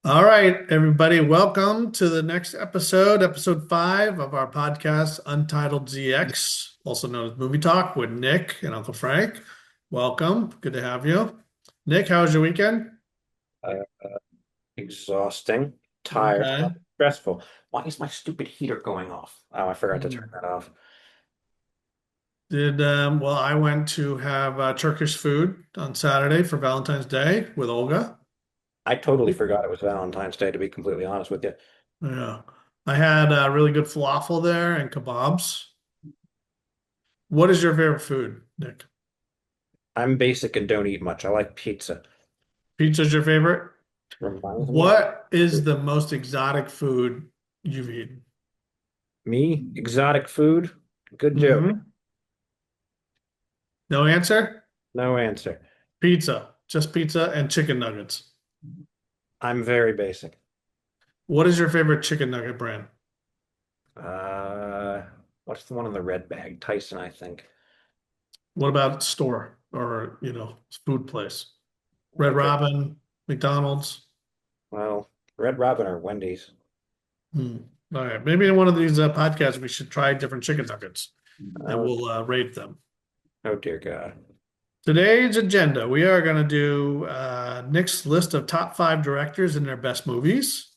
All right, everybody, welcome to the next episode, episode 5 of our podcast, Untitled ZX, also known as Movie Talk with Nick and Uncle Frank. Welcome. Good to have you. Nick, how was your weekend? Uh, Exhausting, tired, Okay. stressful. Why is my stupid heater going off? Oh, I forgot to turn Hmm. that off. Well, I went to have Turkish food on Saturday for Valentine's Day with Olga. I totally forgot it was Valentine's Day, to be completely honest with you. Yeah. I had really good falafel there and kebabs. What is your favorite food, Nick? I'm basic and don't eat much. I like pizza. Pizza's your favorite? Reminds me of What is the most exotic food you've eaten? me, exotic food. Good joke. Hmm. No answer? No answer. Pizza. Just pizza and chicken nuggets. I'm very basic. What is your favorite chicken nugget brand? Uh, what's the one in the red bag? Tyson, I think. What about store or, food place? Red Okay. Robin, McDonald's. Well, Red Robin or Wendy's. Hmm. All right. Maybe in one of these podcasts, we should try different chicken nuggets and Oh, we'll rate them. oh dear God. Today's agenda, we are going to do Nick's list of top 5 directors and their best movies.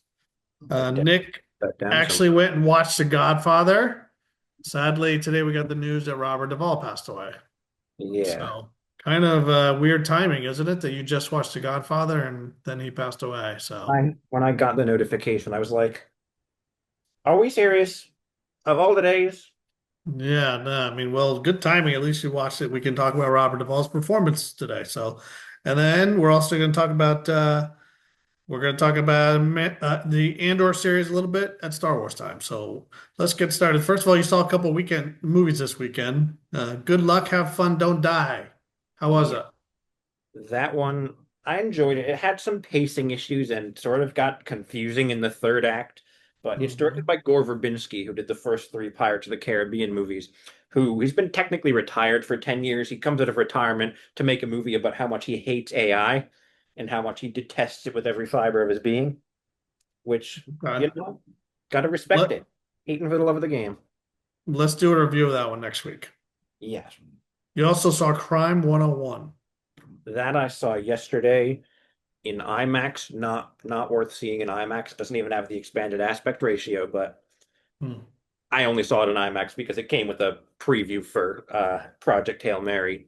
Write Nick that down actually somewhere. went and watched The Godfather. Sadly, today we got the news that Robert Duvall passed away. Yeah. So kind of weird timing, isn't it? That you just watched The Godfather and then he passed away. So When I got the notification, I was like, are we serious? Of all the days? yeah, no, I mean, well, good timing. At least you watched it. We can talk about Robert Duvall's performance today. So, and then we're also going to talk about the Andor series a little bit at Star Wars time. So let's get started. First of all, you saw a couple weekend movies this weekend. Good luck, have fun, don't die. How was Yeah. it? That one, I enjoyed it. It had some pacing issues and sort of got confusing in the third act, but it's directed Mhm. by Gore Verbinski, who did the first three Pirates of the Caribbean movies, who he's been technically retired for 10 years. He comes out of retirement to make a movie about how much he hates AI and how much he detests it with every fiber of his being, which, Okay. gotta respect Let it. Hating for the love of the game. let's do a review of that one next week. Yeah. You also saw Crime 101. That I saw yesterday in IMAX, not worth seeing in IMAX. Doesn't even have the expanded aspect ratio, but Hmm. I only saw it in IMAX because it came with a preview for Project Hail Mary,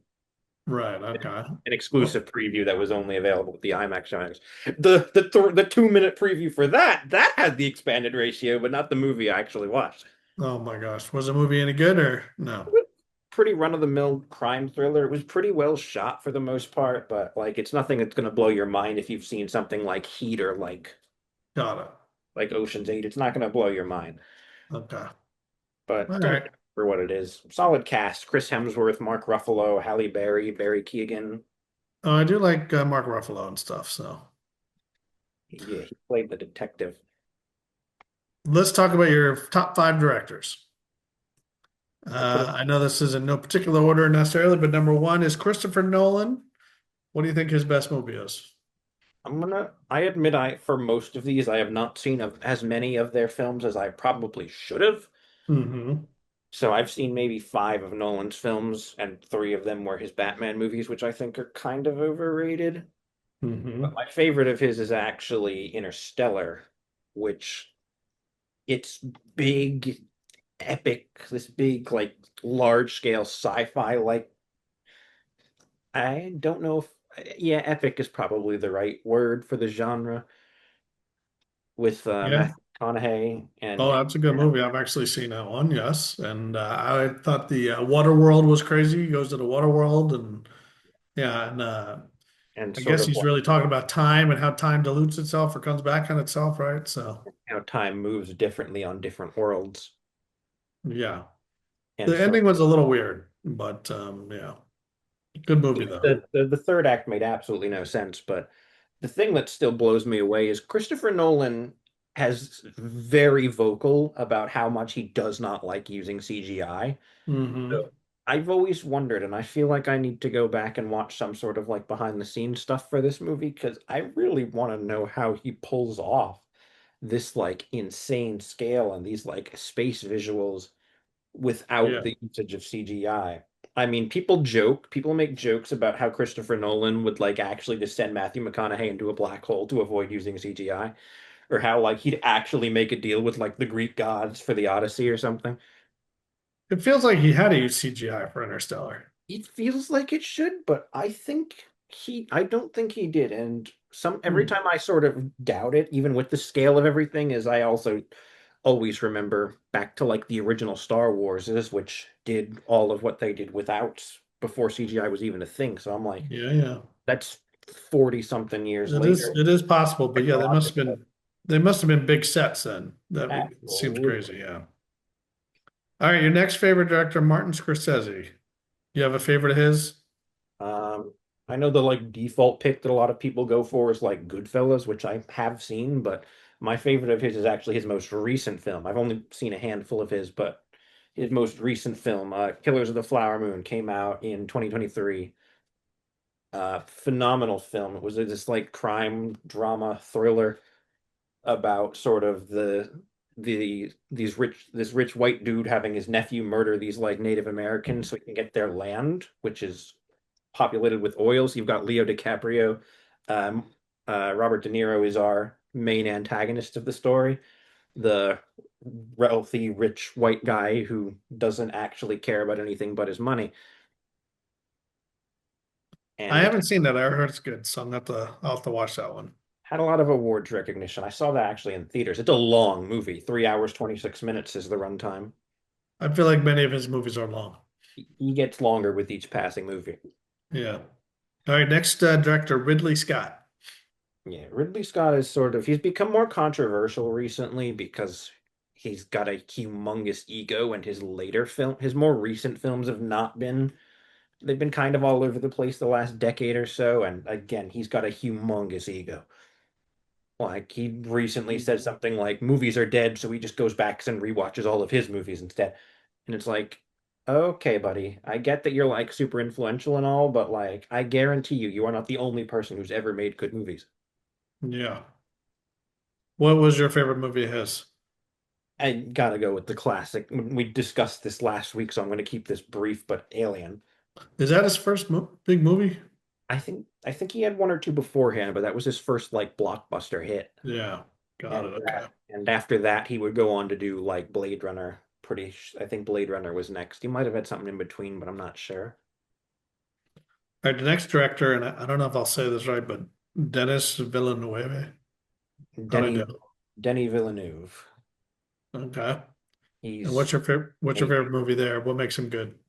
Right. Okay. an Well, exclusive preview that was only available with the IMAX showings. The 2 minute preview for that had the expanded ratio, but not the movie I actually watched. oh my gosh. Was the movie any good or no? Pretty run-of-the-mill crime thriller. It was pretty well shot for the most part, but like it's nothing that's gonna blow your mind if you've seen something like Heat or Got it. like Ocean's 8. It's not gonna blow your mind. Okay. But All don't right. judge for what it is. Solid cast: Chris Hemsworth, Mark Ruffalo, Halle Berry, Barry Keoghan. Oh, I do like Mark Ruffalo and stuff. So Yeah, he played the detective. let's talk about your top 5 directors. I put him. I know this is in no particular order necessarily, but number one is Christopher Nolan. What do you think his best movie is? I admit, for most of these, I have not seen as many of their films as I probably should have. Hmm. So I've seen maybe five of Nolan's films, and three of them were his Batman movies, which I think are kind of overrated. But Hmm. my favorite of his is actually Interstellar, which it's big, epic, this big, like large scale sci-fi. Like, I don't know if, yeah, epic is probably the right word for the genre with Yeah. Matthew McConaughey Oh, and that's a good movie. I've actually seen that one. Yes, and I thought the Water World was crazy. He goes to the Water World, and yeah, and and I sort guess of he's like really talking about time and how time dilutes itself or comes back on itself, right? So how time moves differently on different worlds yeah, and the sort ending was a little weird, but yeah, good movie though. the third act made absolutely no sense. But the thing that still blows me away is Christopher Nolan has very vocal about how much he does not like using CGI. Hmm. I've always wondered, and I feel like I need to go back and watch some sort of like behind the scenes stuff for this movie because I really want to know how he pulls off this like insane scale and these like space visuals without Yeah. the usage of CGI. I mean, people make jokes about how Christopher Nolan would like actually just send Matthew McConaughey into a black hole to avoid using CGI, or how like he'd actually make a deal with like the Greek gods for the Odyssey or something. It feels like he had to use CGI for Interstellar. It feels like it should, but I don't think he did. And every Hmm. time I sort of doubt it, even with the scale of everything, is I also always remember back to like the original Star Warses, which did all of what they did without before CGI was even a thing. So I'm like, Yeah, yeah. that's 40 something years later. It is possible, but yeah, Technological. they must have been big sets then. Seems Absolutely. crazy, yeah. All right, your next favorite director, Martin Scorsese. You have a favorite of his? Um, I know the like default pick that a lot of people go for is like Goodfellas, which I have seen, but my favorite of his is actually his most recent film. I've only seen a handful of his, but his most recent film, Killers of the Flower Moon, came out in 2023. Phenomenal film. It was this like crime drama thriller about sort of this rich white dude having his nephew murder these like Native Americans so he can get their land, which is populated with oil. So you've got Leo DiCaprio. Um, Robert De Niro is our main antagonist of the story, the wealthy, rich white guy who doesn't actually care about anything but his money. I And it haven't seen that. I heard it's good, so I'll have to watch that one. had a lot of awards recognition. I saw that actually in theaters. It's a long movie, 3 hours, 26 minutes is the runtime. I feel like many of his movies are long. He gets longer with each passing movie. Yeah. All right, next director, Ridley Scott. Yeah, Ridley Scott is he's become more controversial recently because he's got a humongous ego and his more recent films have not been, they've been kind of all over the place the last decade or so. And again, he's got a humongous ego. Like he recently said something like movies are dead, so he just goes back and rewatches all of his movies instead. And it's like, okay, buddy, I get that you're like super influential and all, but like I guarantee you, you are not the only person who's ever made good movies. Yeah. What was your favorite movie of his? I gotta go with the classic. We discussed this last week, so I'm gonna keep this brief, but Alien. Is that his first mo big movie? I think he had one or two beforehand, but that was his first like blockbuster hit. Yeah. Got it. And Okay. after that he would go on to do like Blade Runner. I think Blade Runner was next. He might have had something in between, but I'm not sure. All right, the next director, and I don't know if I'll say this right, but Dennis Villeneuve. How'd I do? Denny Denny Villeneuve. Okay. And He's what's your amazing. favorite movie there? What makes him good?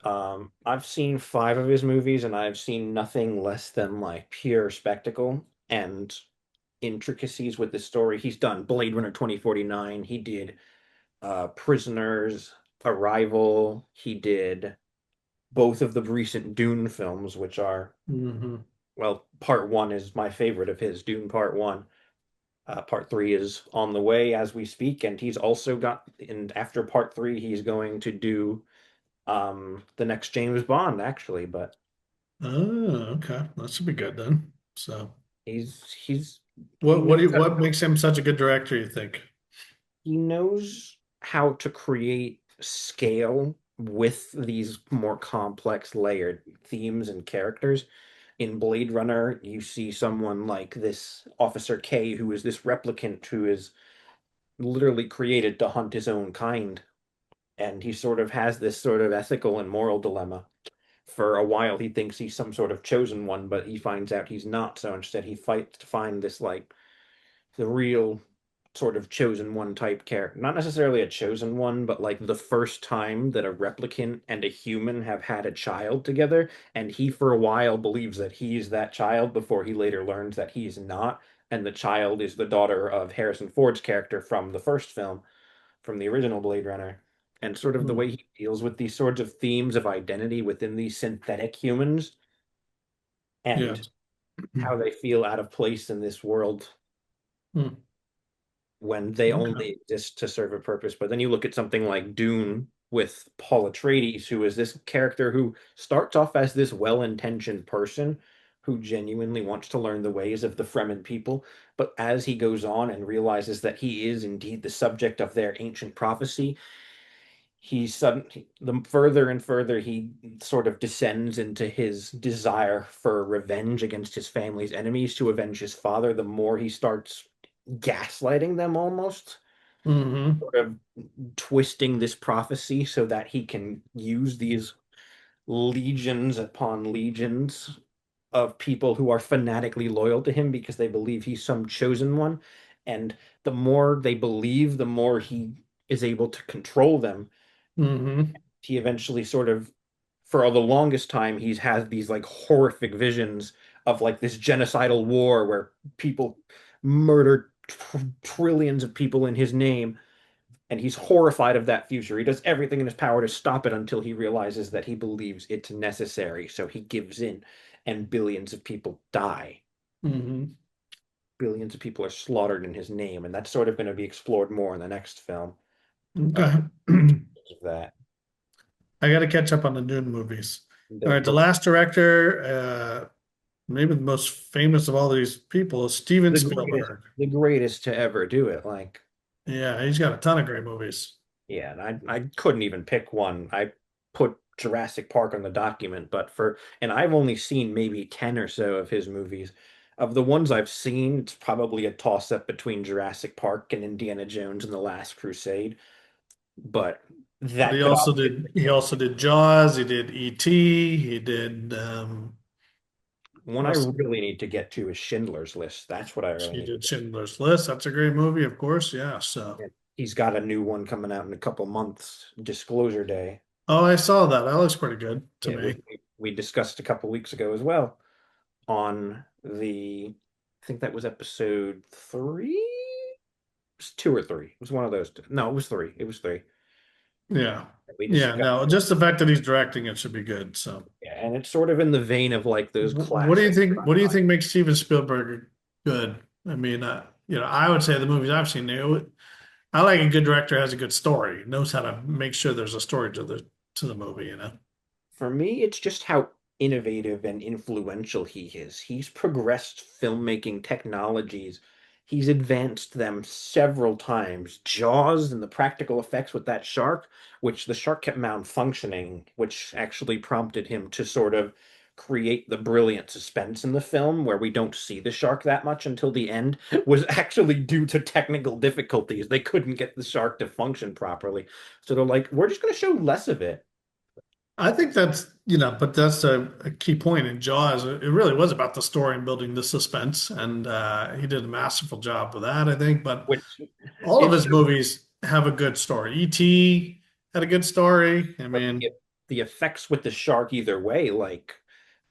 I've seen five of his movies, and I've seen nothing less than like pure spectacle and intricacies with the story. He's done Blade Runner 2049. He did Prisoners, Arrival. He did both of the recent Dune films, which are, Hmm. well, part one is my favorite of his, Dune Part One. Part three is on the way as we speak, and he's also and after part three, he's going to do the next James Bond, actually, but Oh, okay. That should be good then. So, he's he knows what makes him such a good director, you think? he knows how to create scale with these more complex layered themes and characters. In Blade Runner, you see someone like this Officer K, who is this replicant who is literally created to hunt his own kind. And he sort of has this sort of ethical and moral dilemma. For a while, he thinks he's some sort of chosen one, but he finds out he's not. So instead, he fights to find this like the real sort of chosen one type character. Not necessarily a chosen one, but like the first time that a replicant and a human have had a child together. And he, for a while, believes that he's that child before he later learns that he's not. And the child is the daughter of Harrison Ford's character from the first film, from the original Blade Runner. And sort of the Hmm. way he deals with these sorts of themes of identity within these synthetic humans Yeah. and how they feel out of place in this world Hmm. when they Okay. only exist to serve a purpose. But then you look at something like Dune. with Paul Atreides, who is this character who starts off as this well-intentioned person who genuinely wants to learn the ways of the Fremen people, but as he goes on and realizes that he is indeed the subject of their ancient prophecy, the further and further he sort of descends into his desire for revenge against his family's enemies to avenge his father, the more he starts gaslighting them almost, Hmm. sort of twisting this prophecy so that he can use these legions upon legions of people who are fanatically loyal to him because they believe he's some chosen one. And the more they believe, the more he is able to control them. Hmm. He eventually sort of, for the longest time, he's had these like horrific visions of like this genocidal war where people murder trillions of people in his name, and he's horrified of that future. He does everything in his power to stop it until he realizes that he believes it's necessary, so he gives in, and billions of people die. Hmm. Billions of people are slaughtered in his name, and that's sort of going to be explored more in the next film. Okay. Of that. I got to catch up on the Dune movies. All The, right, the the last director, maybe the most famous of all these people, is Steven the greatest Spielberg. the greatest to ever do it. Like, Yeah, he's got a ton of great movies. yeah, and I couldn't even pick one. I put Jurassic Park on the document, but and I've only seen maybe 10 or so of his movies. Of the ones I've seen, it's probably a toss-up between Jurassic Park and Indiana Jones and the Last Crusade. But But that could obviously, he also did Jaws, he did E.T., he did one I what's really need to get to is Schindler's List. That's what I really he need did to Schindler's List. That's a great movie, of course. Yeah. So get. He's got a new one coming out in a couple months, Disclosure Day. oh, I saw that. That looks pretty good to Yeah, me. we discussed a couple weeks ago as well on I think that was episode three. It was two or three. It was one of those two. No, it was three. It was three. Yeah. We Yeah, discussed, no, just the fact that he's directing it should be good. So yeah, and it's sort of in the vein of like those what do you classic think? What do you sci-fi. think makes Steven Spielberg good? I mean, I would say the movies I've seen, I like a good director who has a good story, knows how to make sure there's a story to the movie, you know? For me, it's just how innovative and influential he is. He's progressed filmmaking technologies. He's advanced them several times. Jaws and the practical effects with that shark, which the shark kept malfunctioning, which actually prompted him to sort of create the brilliant suspense in the film where we don't see the shark that much until the end, was actually due to technical difficulties. They couldn't get the shark to function properly. So they're like, we're just going to show less of it. I think but that's a key point in Jaws. It really was about the story and building the suspense, and he did a masterful job with that, I think. But Which all of it's his movies have a good story. E.T. had a good story. I but mean, the effects with the shark either way, like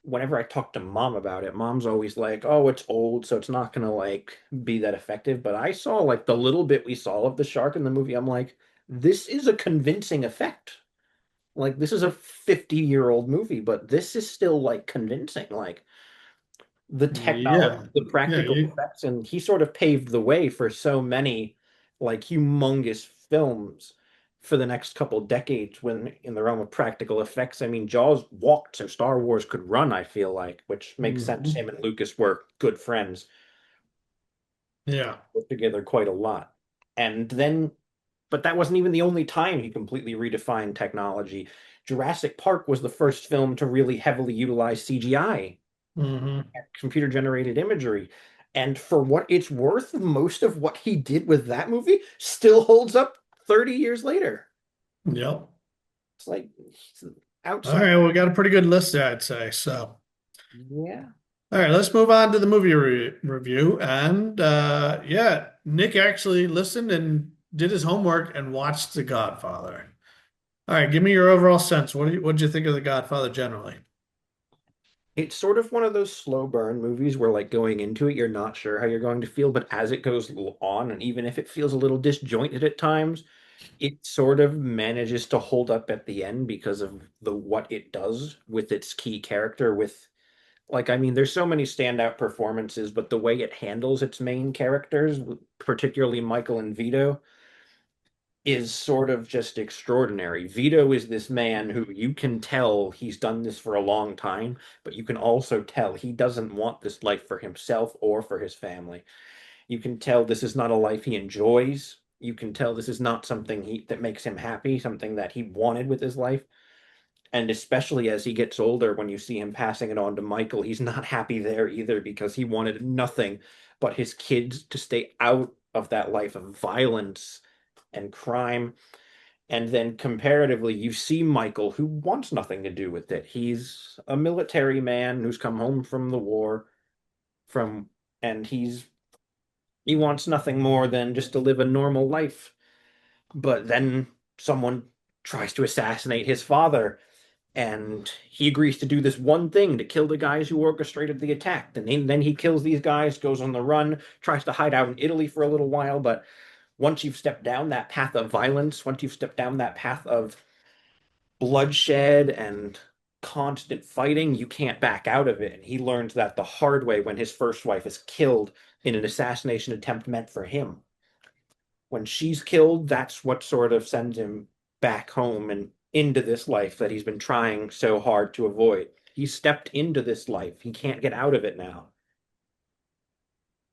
whenever I talk to mom about it, mom's always like, "Oh, it's old, so it's not gonna like be that effective." But I saw like the little bit we saw of the shark in the movie, I'm like, this is a convincing effect. Like this is a 50-year-old movie, but this is still like convincing. Like the technology, yeah, the yeah, practical effects, and he sort of paved the way for so many like humongous films for the next couple decades when in the realm of practical effects. I mean, Jaws walked so Star Wars could run, I feel like, which makes sense. mhm, Him and Lucas were good friends, yeah, worked together quite a lot. And then, but that wasn't even the only time he completely redefined technology. Jurassic Park was the first film to really heavily utilize CGI, hmm, computer generated imagery. And for what it's worth, most of what he did with that movie still holds up 30 years later. yep. It's like he's All outside. right, well, we got a pretty good list there, I'd say. So, Yeah. all right, let's move on to the movie review. And yeah, Nick actually listened and did his homework and watched The Godfather. All right, give me your overall sense. What did you think of The Godfather generally? It's sort of one of those slow burn movies where, like, going into it, you're not sure how you're going to feel, but as it goes on, and even if it feels a little disjointed at times, it sort of manages to hold up at the end because of the what it does with its key character. With like, I mean, there's so many standout performances, but the way it handles its main characters, particularly Michael and Vito, is sort of just extraordinary. Vito is this man who you can tell he's done this for a long time, but you can also tell he doesn't want this life for himself or for his family. You can tell this is not a life he enjoys. You can tell this is not something that makes him happy, something that he wanted with his life. And especially as he gets older, when you see him passing it on to Michael, he's not happy there either because he wanted nothing but his kids to stay out of that life of violence and crime. And then comparatively, you see Michael, who wants nothing to do with it. He's a military man who's come home from the war, from and he wants nothing more than just to live a normal life. But then someone tries to assassinate his father, and he agrees to do this one thing to kill the guys who orchestrated the attack. And then he kills these guys, goes on the run, tries to hide out in Italy for a little while. But once you've stepped down that path of violence, once you've stepped down that path of bloodshed and constant fighting, you can't back out of it. And he learns that the hard way when his first wife is killed in an assassination attempt meant for him. When she's killed, that's what sort of sends him back home and into this life that he's been trying so hard to avoid. He's stepped into this life. He can't get out of it now.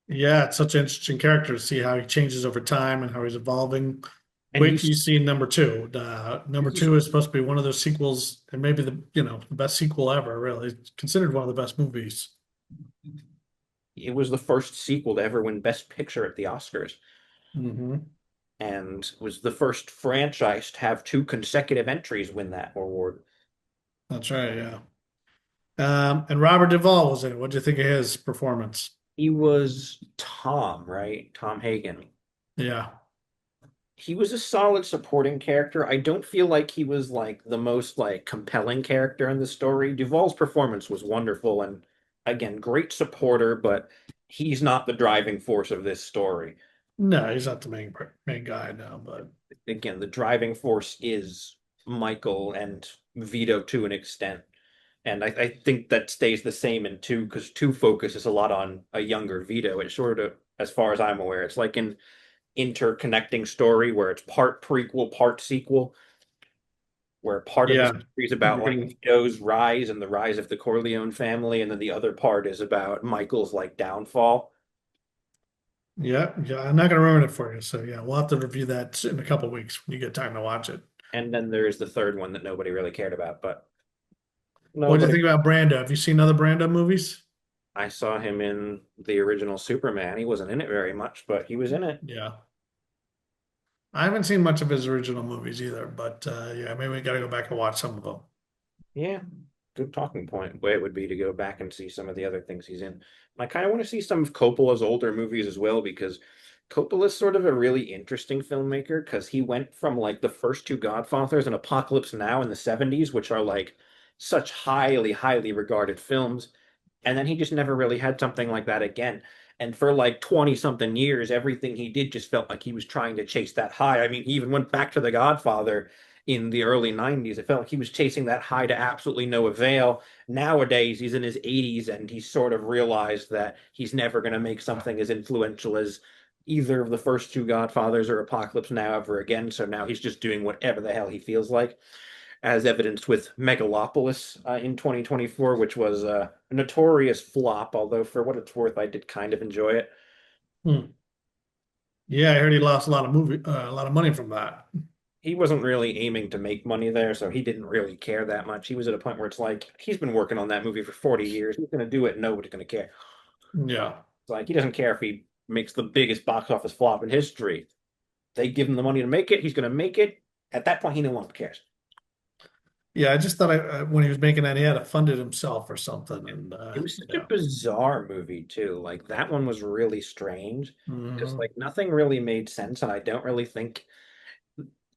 Yeah, it's such an interesting character to see how he changes over time and how he's evolving. And Wait till you see number two. Number you two is supposed to be one of those sequels, and maybe the best sequel ever. Really, it's considered one of the best movies. it was the first sequel to ever win Best Picture at the Oscars, Hmm. and was the first franchise to have two consecutive entries win that award. That's right. Yeah. And Robert Duvall was in it. What do you think of his performance? He was Tom, right? Tom Hagen. Yeah. He was a solid supporting character. I don't feel like he was like the most like compelling character in the story. Duvall's performance was wonderful and again, great supporter, but he's not the driving force of this story. No, he's not the main guy now, but Again, the driving force is Michael and Vito to an extent. And I think that stays the same in two because two focuses a lot on a younger Vito. It's sort of, as far as I'm aware, it's like an interconnecting story where it's part prequel, part sequel, where part of the yeah, story is about you're like gonna. Vito's rise and the rise of the Corleone family, and then the other part is about Michael's like downfall. Yeah, yeah. I'm not gonna ruin it for you. So yeah, we'll have to review that in a couple weeks when you get time to watch it. And then there's the third one that nobody really cared about, but What do you nobody. think about Brando? Have you seen other Brando movies? I saw him in the original Superman. He wasn't in it very much, but he was in it. Yeah. I haven't seen much of his original movies either, but yeah, maybe we gotta go back and watch some of them. Yeah, good talking point. Way it would be to go back and see some of the other things he's in. I kind of want to see some of Coppola's older movies as well because Coppola's sort of a really interesting filmmaker because he went from like the first two Godfathers and Apocalypse Now in the 70s, which are like such highly, highly regarded films, and then he just never really had something like that again. And for like 20 something years, everything he did just felt like he was trying to chase that high. I mean, he even went back to The Godfather in the early 90s. It felt like he was chasing that high to absolutely no avail. Nowadays, he's in his 80s and he's sort of realized that he's never going to make something as influential as either of the first two Godfathers or Apocalypse Now ever again. So now he's just doing whatever the hell he feels like, as evidenced with Megalopolis in 2024, which was a notorious flop, although for what it's worth, I did kind of enjoy it. Hmm. Yeah, I heard he lost a lot of money from that. He wasn't really aiming to make money there, so he didn't really care that much. He was at a point where it's like he's been working on that movie for 40 years. He's going to do it, and nobody's going to care. Yeah. It's like he doesn't care if he makes the biggest box office flop in history. They give him the money to make it. He's going to make it. At that point, he no longer cares. Yeah, I just thought when he was making that, he had to fund it himself or something. And It was such a yeah. bizarre movie too. Like that one was really strange because Hmm. like nothing really made sense, and I don't really think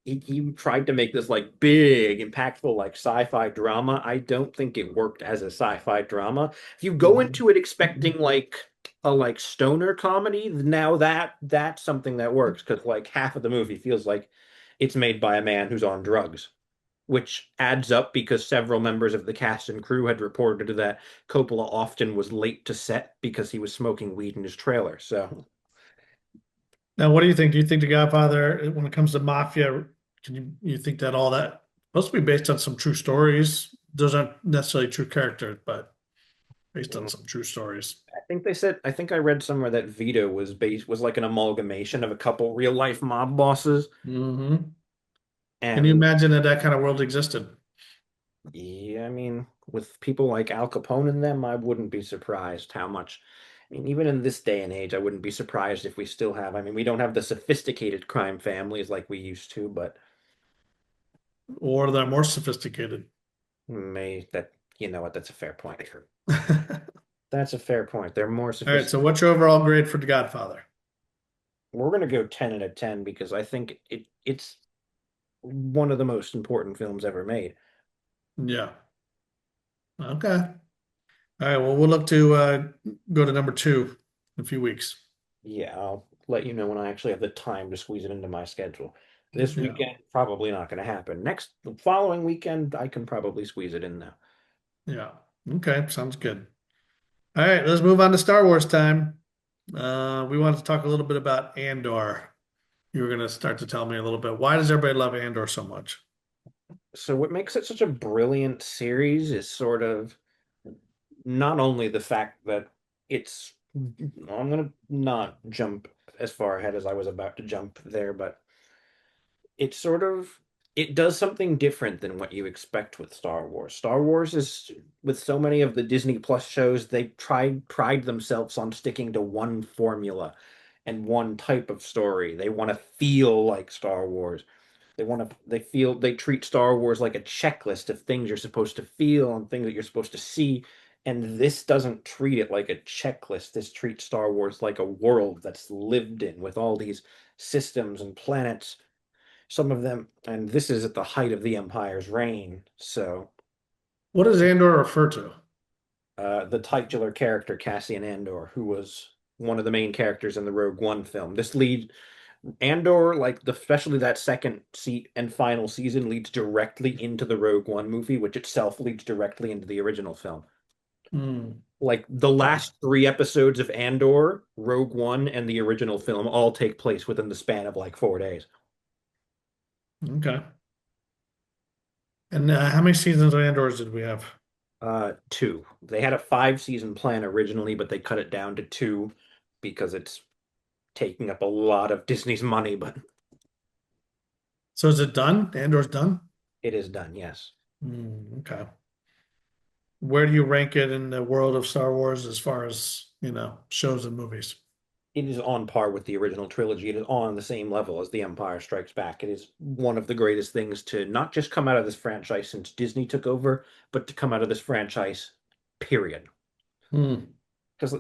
he tried to make this like big, impactful like sci-fi drama. I don't think it worked as a sci-fi drama. If you go Hmm. into it expecting like a like stoner comedy, now that's something that works because like half of the movie feels like it's made by a man who's on drugs, which adds up because several members of the cast and crew had reported that Coppola often was late to set because he was smoking weed in his trailer. So Now, what do you think? Do you think The Godfather, when it comes to mafia, can you think that all that supposed to be based on some true stories? Those aren't necessarily true characters, but based on Mm, some true stories. I think they said, I think I read somewhere that Vito was like an amalgamation of a couple real life mob bosses. Hmm. Can you And imagine that that kind of world existed? yeah, I mean, with people like Al Capone in them, I wouldn't be surprised how much. I mean, even in this day and age, I wouldn't be surprised if we still have. I mean, we don't have the sophisticated crime families like we used to, but Or they're more sophisticated? may that you know what? That's a fair point. All That's a fair point. They're more right, so sophisticated. what's your overall grade for The Godfather? We're gonna go 10 out of 10 because I think it's one of the most important films ever made. Yeah. Okay. All right, well, we'll look to go to number two in a few weeks. Yeah, I'll let you know when I actually have the time to squeeze it into my schedule. This Yeah. weekend, probably not going to happen. The following weekend, I can probably squeeze it in now. Yeah. Okay, sounds good. All right, let's move on to Star Wars time. We wanted to talk a little bit about Andor. You were going to start to tell me a little bit. Why does everybody love Andor so much? So, what makes it such a brilliant series is sort of not only the fact that I'm going to not jump as far ahead as I was about to jump there, but it sort of it does something different than what you expect with Star Wars. Star Wars is with so many of the Disney Plus shows, they pride themselves on sticking to one formula and one type of story. They want to feel like Star Wars. They treat Star Wars like a checklist of things you're supposed to feel and things that you're supposed to see. And this doesn't treat it like a checklist. This treats Star Wars like a world that's lived in with all these systems and planets, some of them, and this is at the height of the Empire's reign. So, What does Andor refer to? the titular character Cassian Andor, who was one of the main characters in the Rogue One film, this lead Andor, especially that second seat and final season, leads directly into the Rogue One movie, which itself leads directly into the original film. Hmm. Like the Okay. last three episodes of Andor, Rogue One, and the original film all take place within the span of like 4 days. Okay. And how many seasons of Andor did we have? Two. They had a 5 season plan originally, but they cut it down to two because it's taking up a lot of Disney's money, but So is it done? Andor's done? it is done, yes. Okay. Where do you rank it in the world of Star Wars as far as, shows and movies? It is on par with the original trilogy. It is on the same level as The Empire Strikes Back. It is one of the greatest things to not just come out of this franchise since Disney took over, but to come out of this franchise, period. Hmm. Because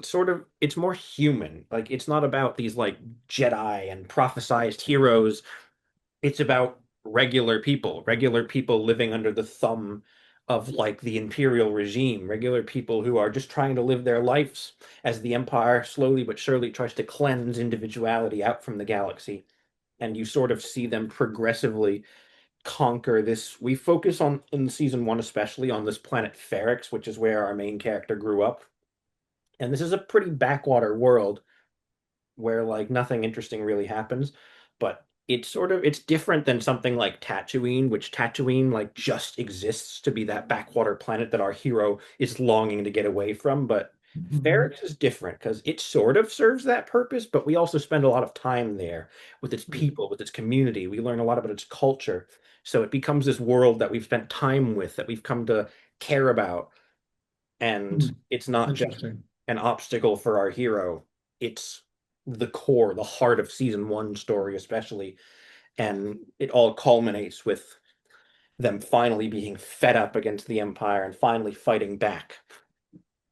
it's more human. Like it's not about these like Jedi and prophesized heroes. It's about regular people living under the thumb of like the imperial regime, regular people who are just trying to live their lives as the empire slowly but surely tries to cleanse individuality out from the galaxy. And you sort of see them progressively conquer this. We focus on in season one, especially on this planet Ferrix, which is where our main character grew up. And this is a pretty backwater world where like nothing interesting really happens, but it's different than something like Tatooine, which Tatooine like just exists to be that backwater planet that our hero is longing to get away from. But Mhm. Ferrix is different because it sort of serves that purpose, but we also spend a lot of time there with its people, with its community. We learn a lot about its culture. So it becomes this world that we've spent time with, that we've come to care about. And Hmm. it's not just Interesting. an obstacle for our hero. It's the core, the heart of season one story, especially. And it all culminates with them finally being fed up against the Empire and finally fighting back.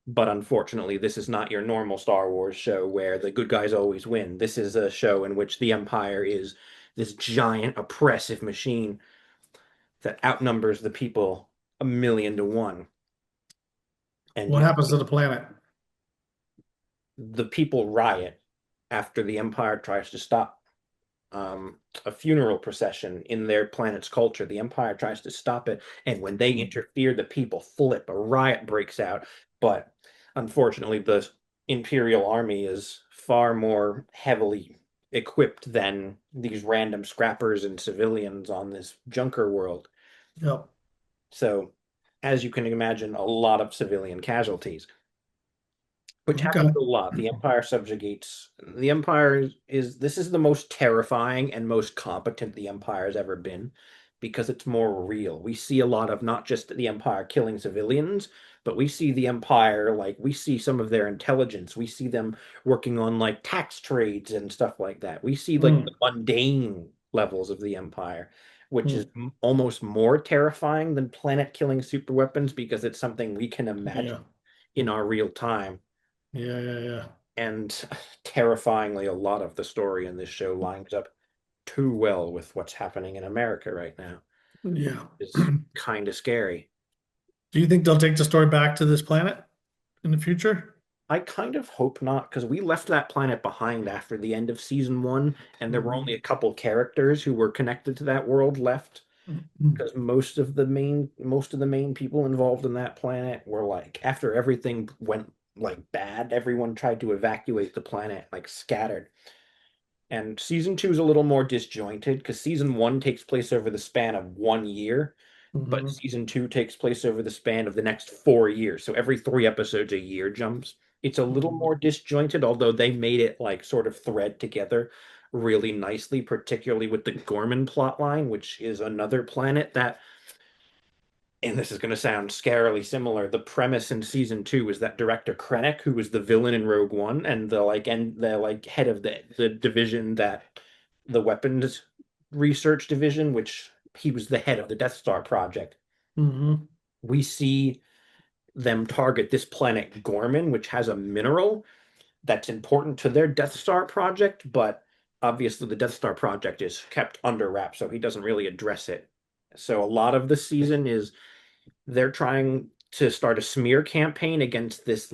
But unfortunately, this is not your normal Star Wars show where the good guys always win. This is a show in which the Empire is this giant oppressive machine that outnumbers the people 1,000,000 to 1. And What happens to the planet? the people riot after the Empire tries to stop a funeral procession in their planet's culture. The Empire tries to stop it, and when they interfere, the people flip. A riot breaks out. But unfortunately, the Imperial Army is far more heavily equipped than these random scrappers and civilians on this junker world. Yep. So, as you can imagine, a lot of civilian casualties, which Okay. happens a lot. The Empire subjugates. The Empire is this is the most terrifying and most competent the Empire has ever been because it's more real. We see a lot of not just the Empire killing civilians, but we see the Empire, like we see some of their intelligence. We see them working on like tax trades and stuff like that. We see like the Mm, mundane levels of the Empire, which is mm. almost more terrifying than planet killing super weapons because it's something we can imagine Yeah. in our real time. Yeah. Yeah. Yeah. And terrifyingly, a lot of the story in this show lines up too well with what's happening in America right now. Yeah. It's kind of scary. Do you think they'll take the story back to this planet in the future? I kind of hope not, because we left that planet behind after the end of season one, and there were only Mhm. a couple characters who were connected to that world left. Mhm. Because most of the main people involved in that planet were like, after everything went like bad, everyone tried to evacuate the planet, like scattered. And season two is a little more disjointed because season one takes place over the span of 1 year, but Mhm. season two takes place over the span of the next 4 years. So every 3 episodes, a year jumps. It's a little Mhm. more disjointed, although they made it like sort of thread together really nicely, particularly with the Gorman plot line, which is another planet that, and this is going to sound scarily similar. The premise in season two is that director Krennic, who was the villain in Rogue One, and the head of the division that the weapons research division, which he was the head of the Death Star project. Mhm. We see them target this planet Gorman, which has a mineral that's important to their Death Star project, but obviously the Death Star project is kept under wraps, so he doesn't really address it. So a lot of the season is they're trying to start a smear campaign against this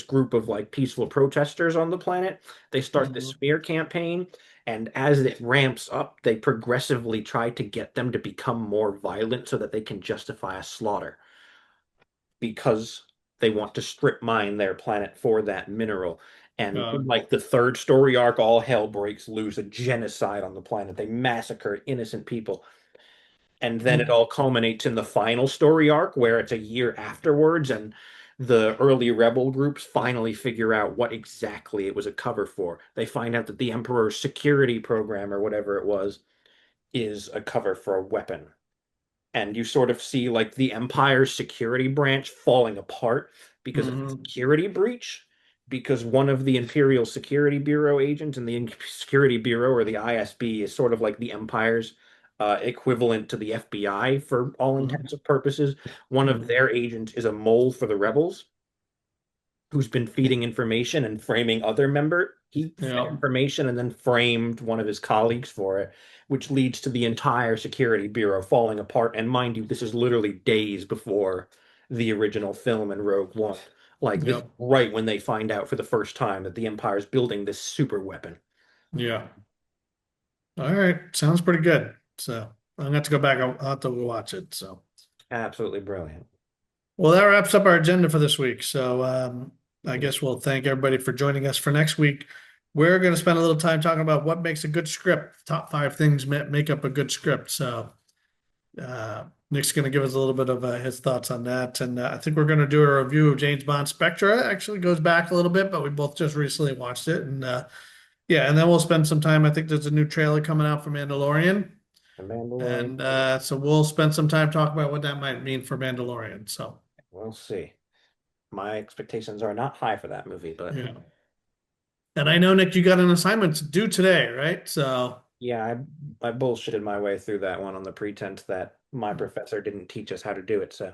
group of like peaceful protesters on the planet. They start this Mhm. smear campaign, and as it ramps up, they progressively try to get them to become more violent so that they can justify a slaughter because they want to strip mine their planet for that mineral. And Uh, in like the third story arc, all hell breaks loose, a genocide on the planet. They massacre innocent people. And then it mm. all culminates in the final story arc where it's a year afterwards, and the early rebel groups finally figure out what exactly it was a cover for. They find out that the Emperor's security program or whatever it was is a cover for a weapon. And you sort of see like the Empire's security branch falling apart because of a Mhm. security breach. Because one of the Imperial Security Bureau agents and the Security Bureau or the ISB is sort of like the Empire's equivalent to the FBI for all Mhm. intents and purposes. One of Mhm. their agents is a mole for the rebels who's been feeding information and framing other member. He fed Yeah. information and then framed one of his colleagues for it, which leads to the entire security bureau falling apart. And mind you, this is literally days before the original film in Rogue One. Like this, Yep. right when they find out for the first time that the Empire's building this super weapon. Yeah. All right. Sounds pretty good. So I'm gonna have to go back. I'll have to go watch it. So, Absolutely brilliant. well, that wraps up our agenda for this week. So, I guess we'll thank everybody for joining us for next week. We're going to spend a little time talking about what makes a good script. Top five things make up a good script. So, Nick's going to give us a little bit of his thoughts on that. And I think we're going to do a review of James Bond Spectra. Actually goes back a little bit, but we both just recently watched it. And yeah, and then we'll spend some time. I think there's a new trailer coming out for Mandalorian. The Mandalorian. And so we'll spend some time talking about what that might mean for Mandalorian. So, We'll see. My expectations are not high for that movie, but yeah. And I know, Nick, you got an assignment to do today, right? So, yeah, I bullshitted my way through that one on the pretense that my professor didn't teach us how to do it. So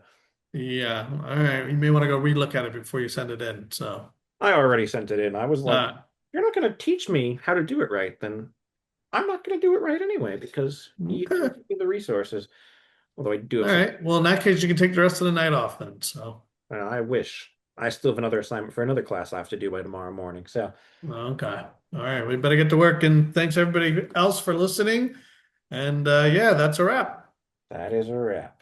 yeah. All right. You may want to go relook at it before you send it in. So, I already sent it in. I was like, uh, you're not going to teach me how to do it right, then I'm not going to do it right anyway because you didn't okay. give me the resources. Although I do All have some, right. Well, in that case, you can take the rest of the night off then. So, I wish. I still have another assignment for another class I have to do by tomorrow morning. So okay. All right. We better get to work. And thanks everybody else for listening. And yeah, that's a wrap. that is a wrap.